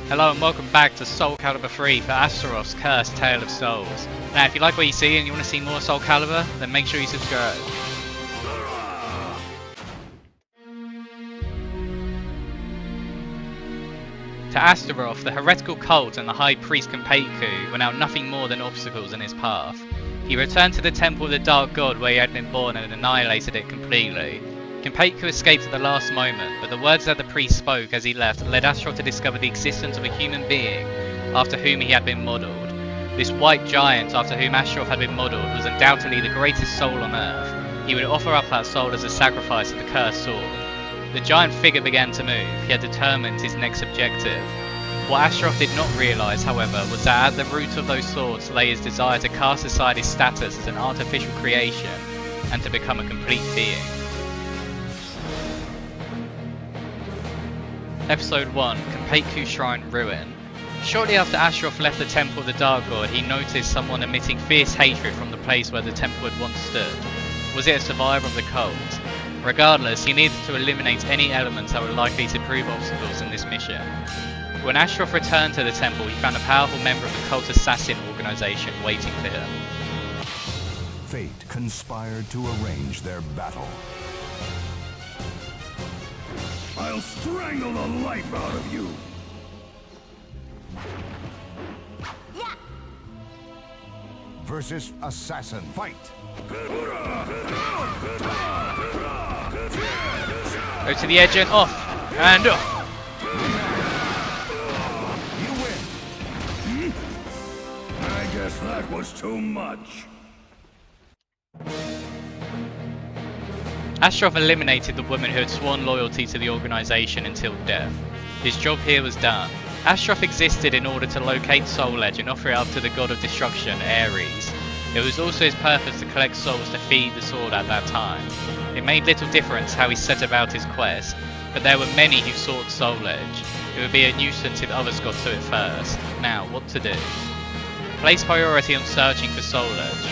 Hello and welcome back to Soulcaliber 3 for Astaroth's Cursed Tale of Souls. Now if you like what you see and you want to see more Soulcaliber, then make sure you subscribe. To Astaroth, the heretical cult and the High Priest Compaiku were now nothing more than obstacles in his path. He returned to the Temple of the Dark God where he had been born and annihilated it completely. Compaiku escaped at the last moment, but the words that the priest spoke as he left led Astaroth to discover the existence of a human being after whom he had been modelled. This white giant after whom Astaroth had been modelled was undoubtedly the greatest soul on earth. He would offer up that soul as a sacrifice to the cursed sword. The giant figure began to move. He had determined his next objective. What Astaroth did not realise, however, was that at the root of those thoughts lay his desire to cast aside his status as an artificial creation and to become a complete being. Episode 1, Compaiku Shrine Ruin. Shortly after Astaroth left the Temple of the Dark God, he noticed someone emitting fierce hatred from the place where the temple had once stood. Was it a survivor of the cult? Regardless, he needed to eliminate any elements that were likely to prove obstacles in this mission. When Astaroth returned to the temple, he found a powerful member of the cult assassin organization waiting for him. Fate conspired to arrange their battle. I'll strangle the life out of you! Yeah. Versus assassin. Fight! Go to the edge and off! And off! You win! I guess that was too much. Astaroth eliminated the woman who had sworn loyalty to the organization until death. His job here was done. Astaroth existed in order to locate Soul Edge and offer it up to the god of destruction, Ares. It was also his purpose to collect souls to feed the sword at that time. It made little difference how he set about his quest, but there were many who sought Soul Edge. It would be a nuisance if others got to it first. Now, what to do? Place priority on searching for Soul Edge.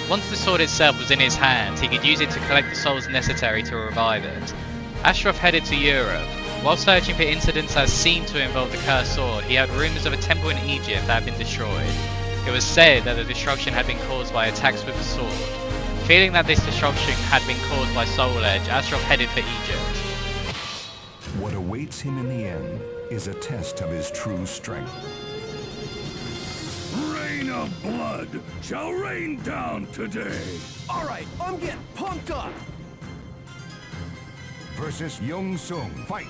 Once the sword itself was in his hand, he could use it to collect the souls necessary to revive it. Astaroth headed to Europe. While searching for incidents that seemed to involve the cursed sword, he heard rumours of a temple in Egypt that had been destroyed. It was said that the destruction had been caused by attacks with the sword. Feeling that this destruction had been caused by Soul Edge, Astaroth headed for Egypt. What awaits him in the end is a test of his true strength. Rain of blood shall rain down today. Alright, I'm getting pumped up! Versus Yun-Seong. Fight!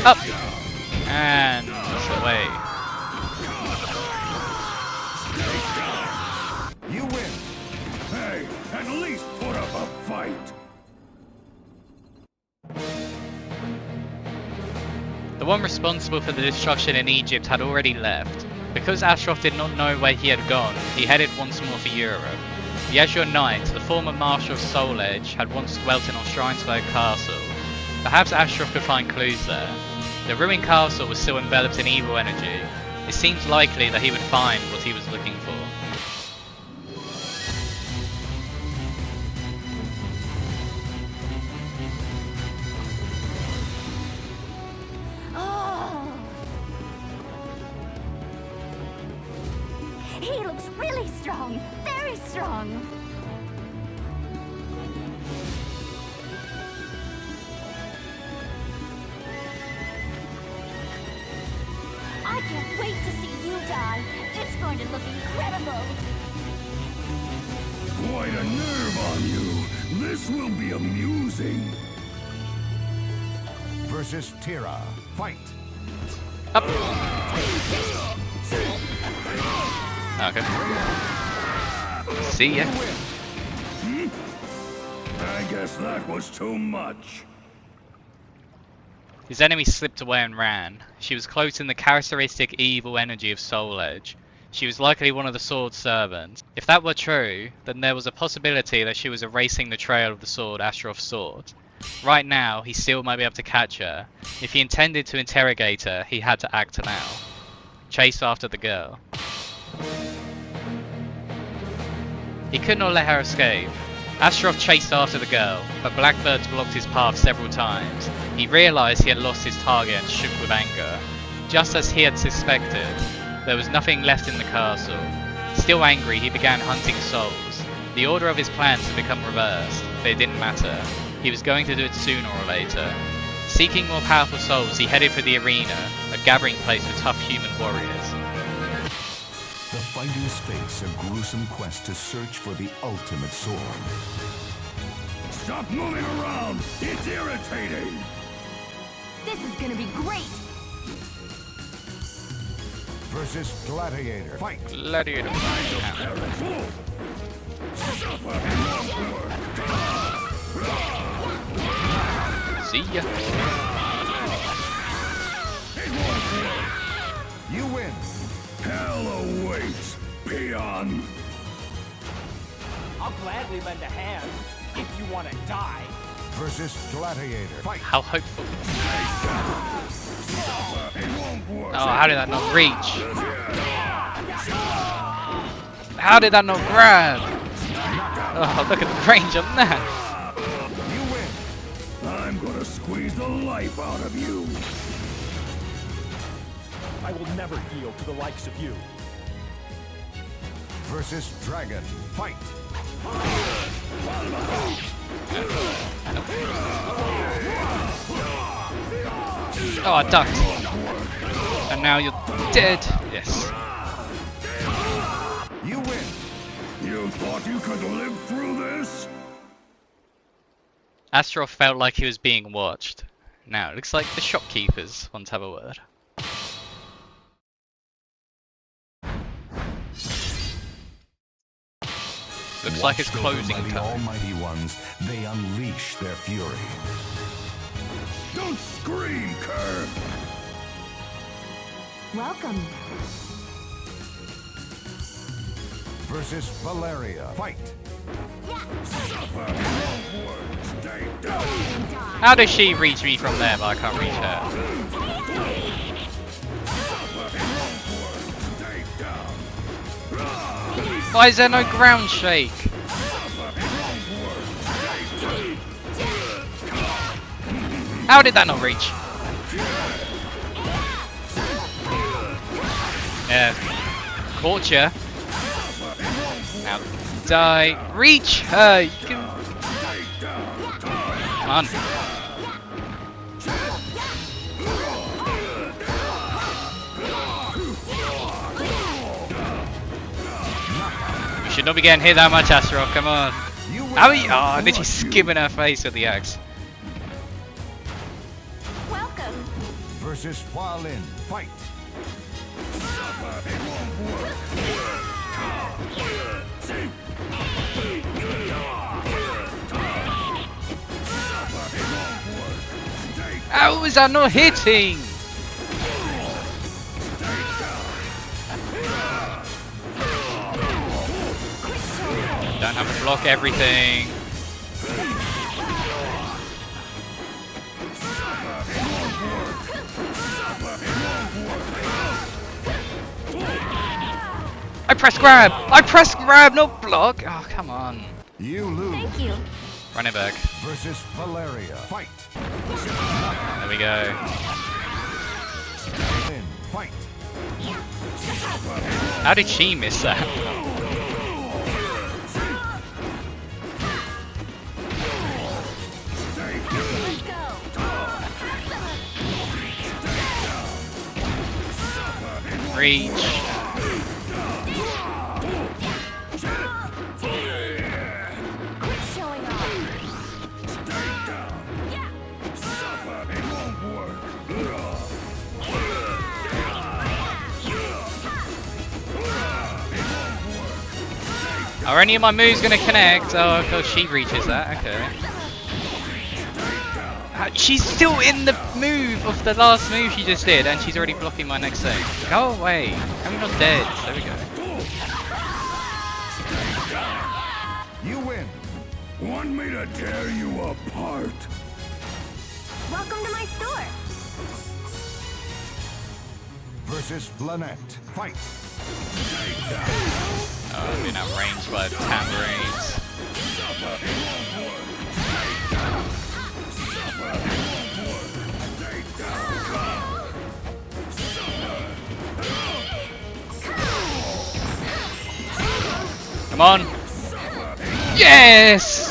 Up! And away. You win! Hey, at least put up a fight. The one responsible for the destruction in Egypt had already left. Because Astaroth did not know where he had gone, he headed once more for Europe. The Azure Knight, the former Marshal of Soul Edge, had once dwelt in Ostrheinsberg Castle. Perhaps Astaroth could find clues there. The ruined castle was still enveloped in evil energy. It seems likely that he would find what he was looking for. He looks really strong, very strong. I can't wait to see you die. It's going to look incredible. Quite a nerve on you. This will be amusing. Versus Tira. Fight! Up! Okay. See ya. I guess that was too much. His enemy slipped away and ran. She was cloaked in the characteristic evil energy of Soul Edge. She was likely one of the sword's servants. If that were true, then there was a possibility that she was erasing the trail of the sword Astaroth sought. Right now, he still might be able to catch her. If he intended to interrogate her, he had to act now. Chase after the girl. He could not let her escape. Astaroth chased after the girl, but blackbirds blocked his path several times. He realised he had lost his target and shook with anger. Just as he had suspected, there was nothing left in the castle. Still angry, he began hunting souls. The order of his plans had become reversed, but it didn't matter. He was going to do it sooner or later. Seeking more powerful souls, he headed for the arena, a gathering place for tough human warriors. The fighters face a gruesome quest to search for the ultimate sword. Stop moving around! It's irritating! This is gonna be great! Versus Gladiator. Fight! Gladiator. See ya. You win! Hell awaits, peon! I'll gladly lend a hand if you want to die. Versus Gladiator. Fight! How hopeful. It won't work! Oh, how did that not reach? How did that not grab? Oh, look at the range on that. You win! I'm gonna squeeze the life out of you! I will never yield to the likes of you. Versus Dragon. Fight! Oh, I ducked. And now you're dead. Yes. You win! You thought you could live through this? Astaroth felt like he was being watched. Now it looks like the shopkeepers want to have a word. Looks like it's Watched over closing by the time. almighty ones, they unleash their fury. Don't scream, Kerr! Welcome. Versus Valeria. Fight! Suffer! It won't work! Stay down! How does she reach me from there, but I can't reach her? Suffer! It won't work! Stay down! Why is there no ground shake? Suffer! It won't work! Stay down! How did that not reach? Yeah. Caught ya. Now die. Reach her! You can... Come on. We should not be getting hit that much, Astaroth. Come on. How are you? Oh, and then she's skimming her face with the axe. Welcome. Versus Hualin. Fight! Suffer! It won't work! How is that not hitting? Don't have to block everything. I press grab! I press grab, no block! Oh, come on. You lose. Thank you. Run it back. Versus Valeria. Fight! There we go. Win. Fight! How did she miss that? Reach. Quit showing off. Are any of my moves gonna connect? Oh, of course she reaches that. Okay. She's still in the move of the last move she just did, and she's already blocking my next thing. Go away. I'm not dead. There we go. You win. Want me to tear you apart? Welcome to my store. Versus Lynette. Fight! Oh, being outranged by tambourines. Come on! Yes!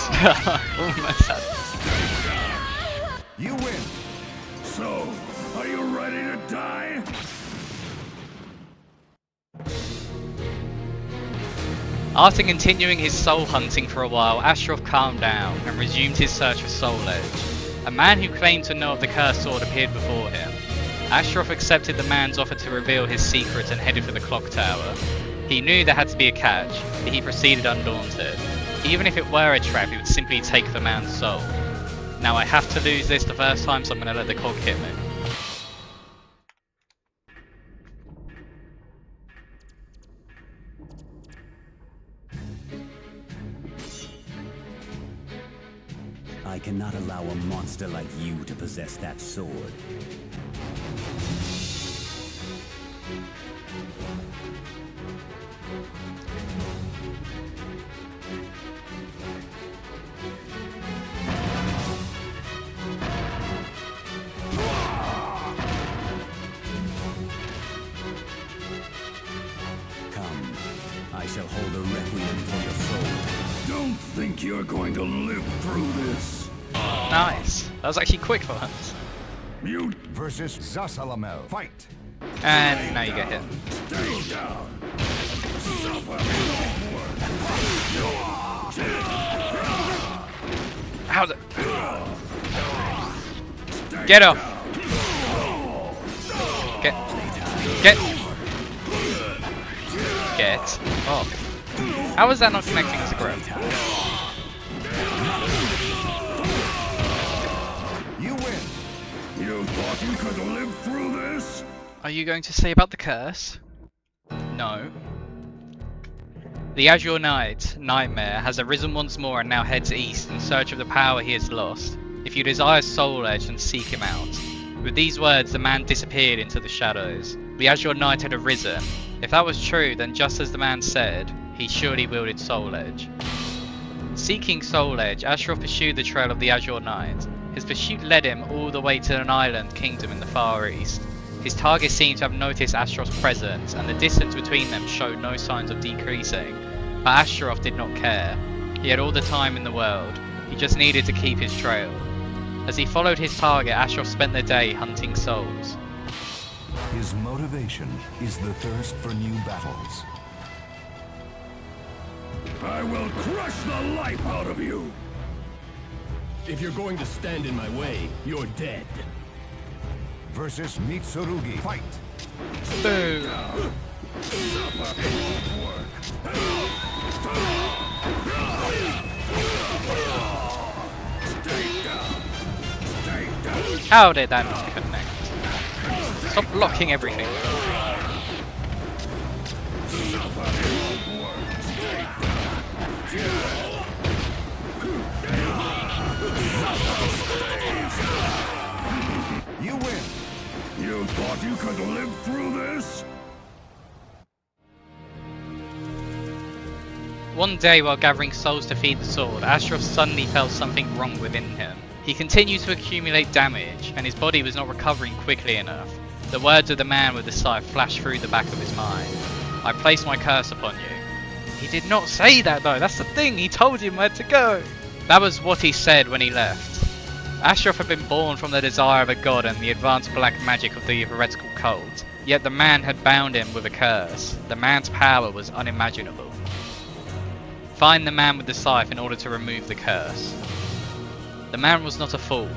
Almost had it. You win. So, are you ready to die? After continuing his soul hunting for a while, Astaroth calmed down and resumed his search for Soul Edge. A man who claimed to know of the cursed sword appeared before him. Astaroth accepted the man's offer to reveal his secret and headed for the clock tower. He knew there had to be a catch, but he proceeded undaunted. Even if it were a trap, he would simply take the man's soul. Now I have to lose this the first time, so I'm gonna let the clock hit me. I cannot allow a monster like you to possess that sword. Come, I shall hold a requiem for your soul. Don't think you're going to live through this. Nice. That was actually quick for once. You Versus Zasalamel. Fight. And now you get hit. stay down. How's it? Get off! Get off. How is that not connecting to growth? You win. You thought you could live through this? Are you going to say about the curse? No. The Azure Knight, Nightmare, has arisen once more and now heads east in search of the power he has lost. If you desire Soul Edge, then seek him out. With these words, the man disappeared into the shadows. The Azure Knight had arisen. If that was true, then just as the man said, he surely wielded Soul Edge. Seeking Soul Edge, Astaroth pursued the trail of the Azure Knight. His pursuit led him all the way to an island kingdom in the far east. His target seemed to have noticed Astaroth's presence, and the distance between them showed no signs of decreasing. But Astaroth did not care. He had all the time in the world. He just needed to keep his trail. As he followed his target, Astaroth spent the day hunting souls. His motivation is the thirst for new battles. I will crush the life out of you. If you're going to stand in my way, you're dead. Versus Mitsurugi. Fight. Boom! How did that not connect? Stop blocking everything. You win. You thought you could live through this? One day while gathering souls to feed the sword, Astaroth suddenly felt something wrong within him. He continued to accumulate damage, and his body was not recovering quickly enough. The words of the man with the scythe flashed through the back of his mind. I place my curse upon you. He did not say that though, that's the thing, he told him where to go. That was what he said when he left. Astaroth had been born from the desire of a god and the advanced black magic of the heretical cult, yet the man had bound him with a curse. The man's power was unimaginable. Find the man with the scythe in order to remove the curse. The man was not a fool.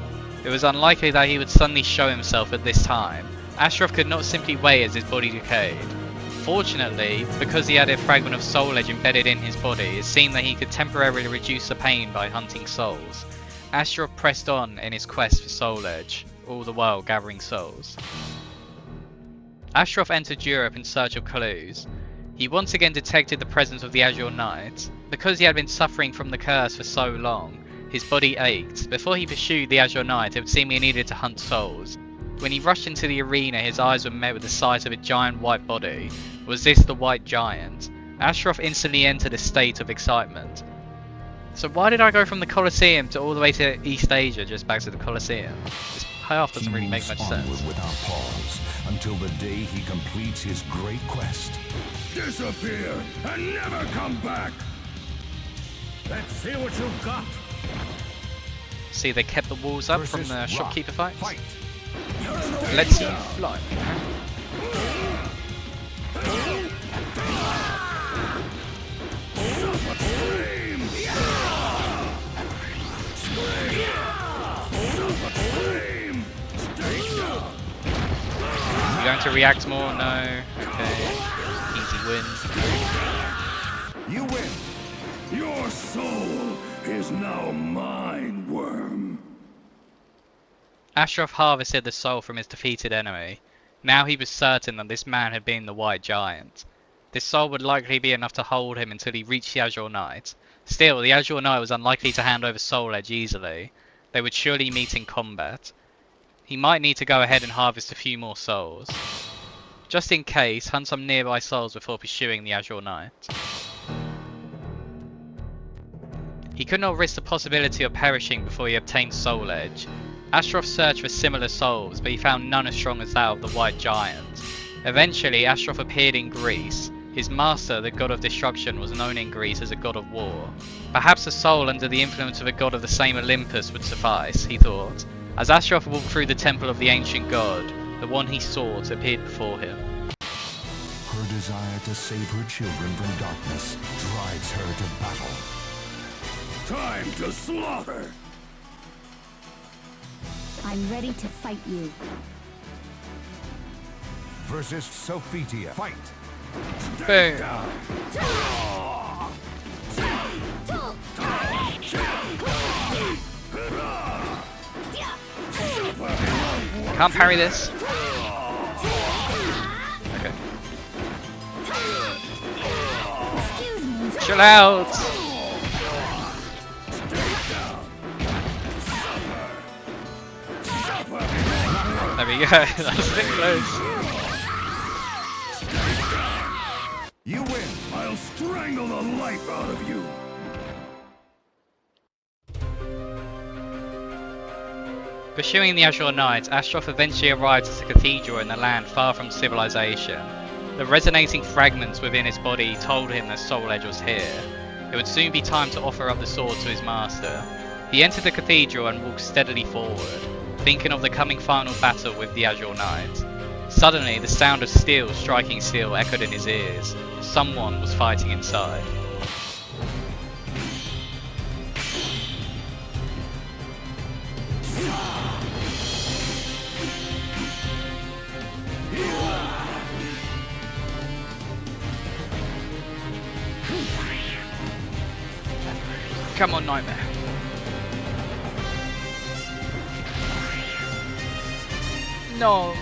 It was unlikely that he would suddenly show himself at this time. Astaroth could not simply wait as his body decayed. Fortunately, because he had a fragment of Soul Edge embedded in his body, it seemed that he could temporarily reduce the pain by hunting souls. Astaroth pressed on in his quest for Soul Edge, all the while gathering souls. Astaroth entered Europe in search of clues. He once again detected the presence of the Azure Knight. Because he had been suffering from the curse for so long, his body ached. Before he pursued the Azure Knight, it would seem he needed to hunt souls. When he rushed into the arena, his eyes were met with the sight of a giant white body. Was this the White Giant? Astaroth instantly entered a state of excitement. So why did I go from the Colosseum to all the way to East Asia, just back to the Colosseum? This payoff doesn't really make much sense. Without pause, until the day he completes his great quest. Disappear and never come back! Let's see what you got. See, they kept the walls up from Versus the rock. shopkeeper fights. Fight! Let's see fly. You going to react more? No. Okay. Easy win. You win! Your soul is now mine, worm. Astaroth harvested the soul from his defeated enemy. Now he was certain that this man had been the White Giant. This soul would likely be enough to hold him until he reached the Azure Knight. Still, the Azure Knight was unlikely to hand over Soul Edge easily. They would surely meet in combat. He might need to go ahead and harvest a few more souls. Just in case, hunt some nearby souls before pursuing the Azure Knight. He could not risk the possibility of perishing before he obtained Soul Edge. Astaroth searched for similar souls, but he found none as strong as that of the White Giant. Eventually, Astaroth appeared in Greece. His master, the god of destruction, was known in Greece as a god of war. Perhaps a soul under the influence of a god of the same Olympus would suffice, he thought. As Astaroth walked through the temple of the ancient god, the one he sought appeared before him. Her desire to save her children from darkness drives her to battle. Time to slaughter! I'm ready to fight you. Versus Sophitia. Fight! Boom! Can't parry this. Okay. Chill out! There we go, that was a bit close. You win! I'll strangle the life out of you! Pursuing the Azure Knight, Astaroth eventually arrived at a cathedral in a land far from civilization. The resonating fragments within his body told him that Soul Edge was here. It would soon be time to offer up the sword to his master. He entered the cathedral and walked steadily forward, thinking of the coming final battle with the Azure Knight. Suddenly, the sound of steel striking steel echoed in his ears. Someone was fighting inside. Come on, Nightmare. No.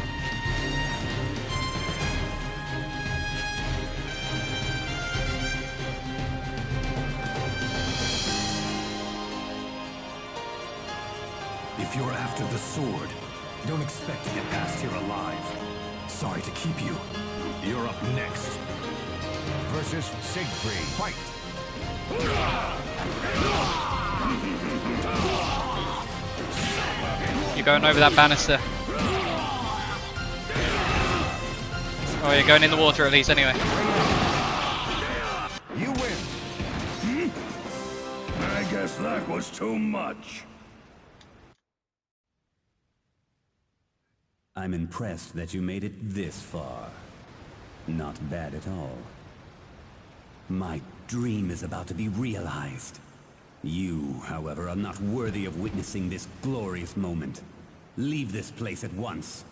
If you're after the sword, don't expect to get past here alive. Sorry to keep you. You're up next. Versus Siegfried. Fight! You're going over that banister. Oh, you're going in the water at least anyway. You win! I guess that was too much. I'm impressed that you made it this far. Not bad at all. My dream is about to be realized. You, however, are not worthy of witnessing this glorious moment. Leave this place at once.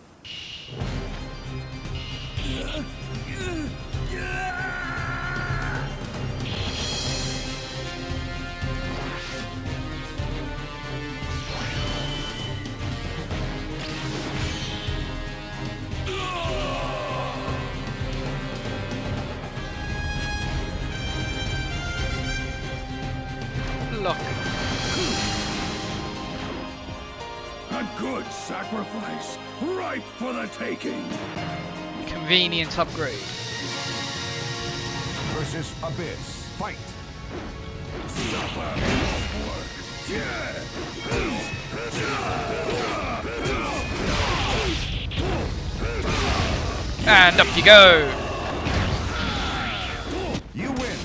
Look. A good sacrifice, ripe for the taking. Convenient upgrade. versus Abyss. Fight! And up you go! You win!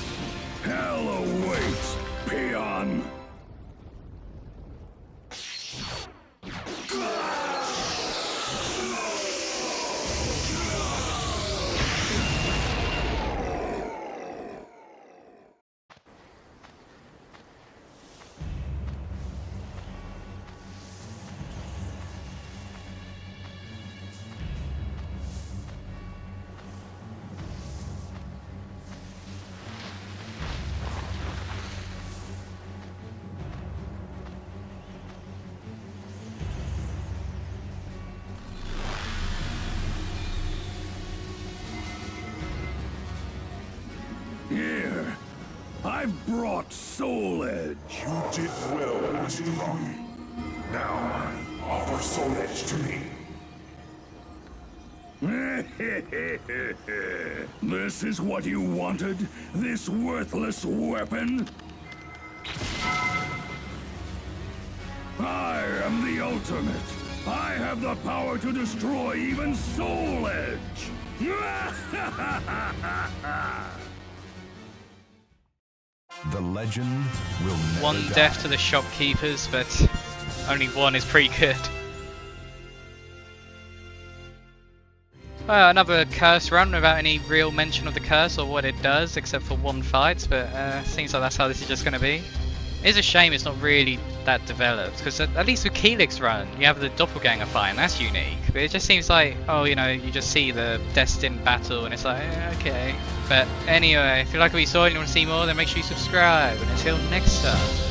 Hell awaits, peon! Here, I've brought Soul Edge. You did well, Mitsurugi. Now, offer Soul Edge to me. This is what you wanted? This worthless weapon? I am the ultimate. I have the power to destroy even Soul Edge. The legend will never One die. death to the shopkeepers, but only one is pretty good. Another curse run without any real mention of the curse or what it does, except for one fight, but seems like that's how this is just going to be. It's a shame it's not really that developed, because at least with Keelik's run, you have the doppelganger fight, and that's unique. But it just seems like, oh, you know, you just see the destined battle, and it's like, okay. But anyway, if you like what you saw and you want to see more, then make sure you subscribe, and until next time.